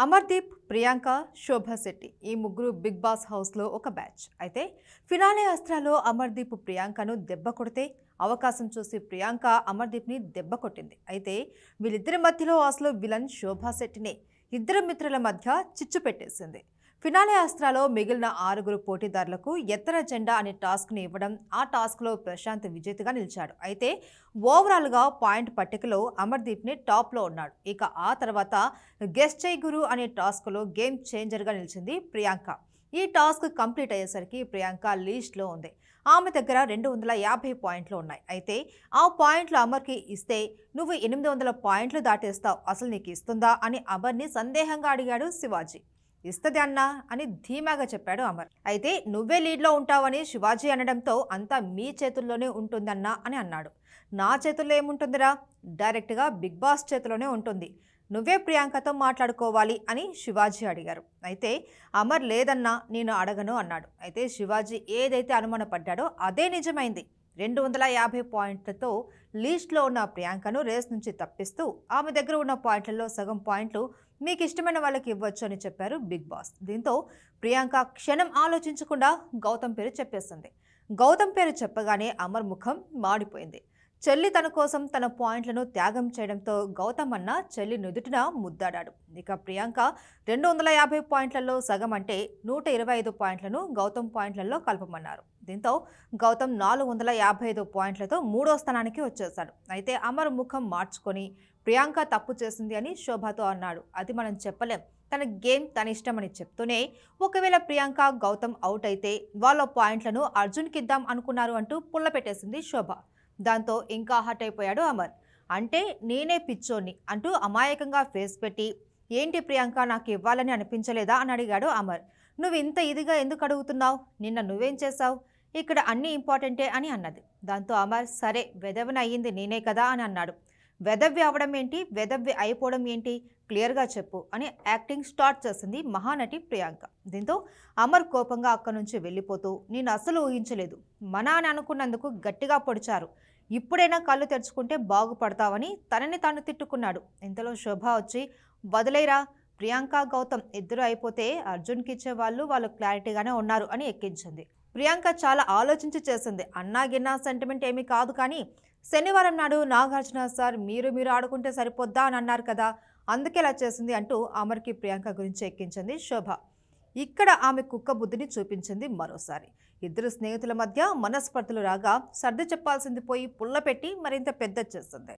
అమర్దీప్, ప్రియాంక, శోభా శెట్టి ఈ ముగ్గురు big boss హౌస్లో ఒక బ్యాచ్. అయితే ఫినాలే అస్త్రాలో అమర్దీప్ ప్రియాంకను దెబ్బ కొడితే అవకాశం చూసి ప్రియాంక అమర్దీప్ని దెబ్బ కొట్టింది. అయితే వీళ్ళిద్దరి మధ్యలో అసలు విలన్ శోభా శెట్టినే ఇద్దరు మిత్రుల మధ్య చిచ్చు పెట్టేసింది. ఫినాలే అస్త్రాలో మిగిలిన 6 పోటీదారులకు ఎత్తర జెండా అనే టాస్క్ని ఇవ్వడం, ఆ టాస్క్లో ప్రశాంత్ విజేతగా నిలిచాడు. అయితే ఓవరాల్గా పాయింట్ పట్టికలో అమర్దీప్ని టాప్లో ఉన్నాడు. ఇక ఆ తర్వాత గెస్ట్ చేయి గురు అనే టాస్క్లో గేమ్ చేంజర్గా నిలిచింది ప్రియాంక. ఈ టాస్క్ కంప్లీట్ అయ్యేసరికి ప్రియాంక లీస్ట్లో ఉంది. ఆమె దగ్గర 250 పాయింట్లు ఉన్నాయి. అయితే ఆ పాయింట్లు అమర్కి ఇస్తే నువ్వు 800 పాయింట్లు దాటేస్తావు, అసలు నీకు ఇస్తుందా అని అమర్ని సందేహంగా అడిగాడు శివాజీ. ఇస్తది అన్నా అని ధీమాగా చెప్పాడు అమర్. అయితే నువ్వే లీడ్లో ఉంటావని శివాజీ అనడంతో అంతా మీ చేతుల్లోనే ఉంటుందన్నా అని అన్నాడు. నా చేతుల్లో ఏముంటుందిరా, డైరెక్ట్గా బిగ్ బాస్ చేతిలోనే ఉంటుంది, నువ్వే ప్రియాంకతో మాట్లాడుకోవాలి అని శివాజీ అడిగారు. అయితే అమర్ లేదన్నా నేను అడగను అన్నాడు. అయితే శివాజీ ఏదైతే అనుమానపడ్డాడో అదే నిజమైంది. 250 పాయింట్లతో లీస్ట్లో ఉన్న ప్రియాంకను రేస్ నుంచి తప్పిస్తూ ఆమె దగ్గర ఉన్న పాయింట్లలో సగం పాయింట్లు మీకు ఇష్టమైన వాళ్ళకి ఇవ్వచ్చు అని చెప్పారు బిగ్ బాస్. దీంతో ప్రియాంక క్షణం ఆలోచించకుండా గౌతమ్ పేరు చెప్పేసింది. గౌతమ్ పేరు చెప్పగానే అమర్ ముఖం మాడిపోయింది. చెల్లి తన కోసం తన పాయింట్లను త్యాగం చేయడంతో గౌతమ్ అన్న చెల్లి నుదుటిన ముద్దాడాడు. ఇక ప్రియాంక 250 పాయింట్లలో సగం అంటే 125 పాయింట్లను గౌతమ్ పాయింట్లలో కలపమన్నారు. దీంతో గౌతమ్ 455 పాయింట్లతో 3వ స్థానానికి వచ్చేశాడు. అయితే అమర్ ముఖం మార్చుకొని ప్రియాంక తప్పు చేసింది అని శోభతో అన్నాడు. అది మనం చెప్పలేం, తన గేమ్ తన ఇష్టమని చెప్తూనే ఒకవేళ ప్రియాంక గౌతమ్ అవుట్ అయితే వాళ్ళ పాయింట్లను అర్జున్కి ఇద్దాం అనుకున్నారు అంటూ పుల్ల పెట్టేసింది శోభ. దాంతో ఇంకా హట్ అయిపోయాడు అమర్. అంటే నేనే పిచ్చోని అంటూ అమాయకంగా ఫేస్ పెట్టి ఏంటి ప్రియాంక నాకు ఇవ్వాలని అనిపించలేదా అని అడిగాడు అమర్. నువ్వు ఇంత ఇదిగా ఎందుకు అడుగుతున్నావు, నిన్న నువ్వేం చేశావు, ఇక్కడ అన్నీ ఇంపార్టెంటే అని అన్నది. దాంతో అమర్ సరే వెదవిని అయ్యింది నేనే కదా అని అన్నాడు. వెదవ్వి అవడం ఏంటి, వెదవ్వి అయిపోవడం ఏంటి, క్లియర్గా చెప్పు అని యాక్టింగ్ స్టార్ట్ చేసింది మహానటి ప్రియాంక. దీంతో అమర్ కోపంగా అక్కడి నుంచి వెళ్ళిపోతూ నేను అసలు ఊహించలేదు, మన అని అనుకున్నందుకు గట్టిగా పొడిచారు, ఇప్పుడైనా కళ్ళు తెరుచుకుంటే బాగుపడతావని తనని తాను తిట్టుకున్నాడు. ఇంతలో శోభ వచ్చి వదిలేరా, ప్రియాంక గౌతమ్ ఇద్దరు అయిపోతే అర్జున్కి ఇచ్చే వాళ్ళు క్లారిటీగానే ఉన్నారు అని ఎక్కించింది. ప్రియాంక చాలా ఆలోచించి చేసింది. అన్నా గిన్నా సెంటిమెంట్ ఏమీ కాదు, కానీ శనివారం నాడు నాగార్జున సార్ మీరు ఆడుకుంటే సరిపోద్దా అని అన్నారు కదా, అందుకే ఇలా చేసింది అంటూ అమర్కి ప్రియాంక గురించి ఎక్కించింది శోభ. ఇక్కడ ఆమె కుక్క బుద్ధిని చూపించింది మరోసారి. ఇద్దరు స్నేహితుల మధ్య మనస్పర్ధలు రాగా సర్ది చెప్పాల్సింది పోయి పుల్ల పెట్టి మరింత పెద్ద చేస్తుంది.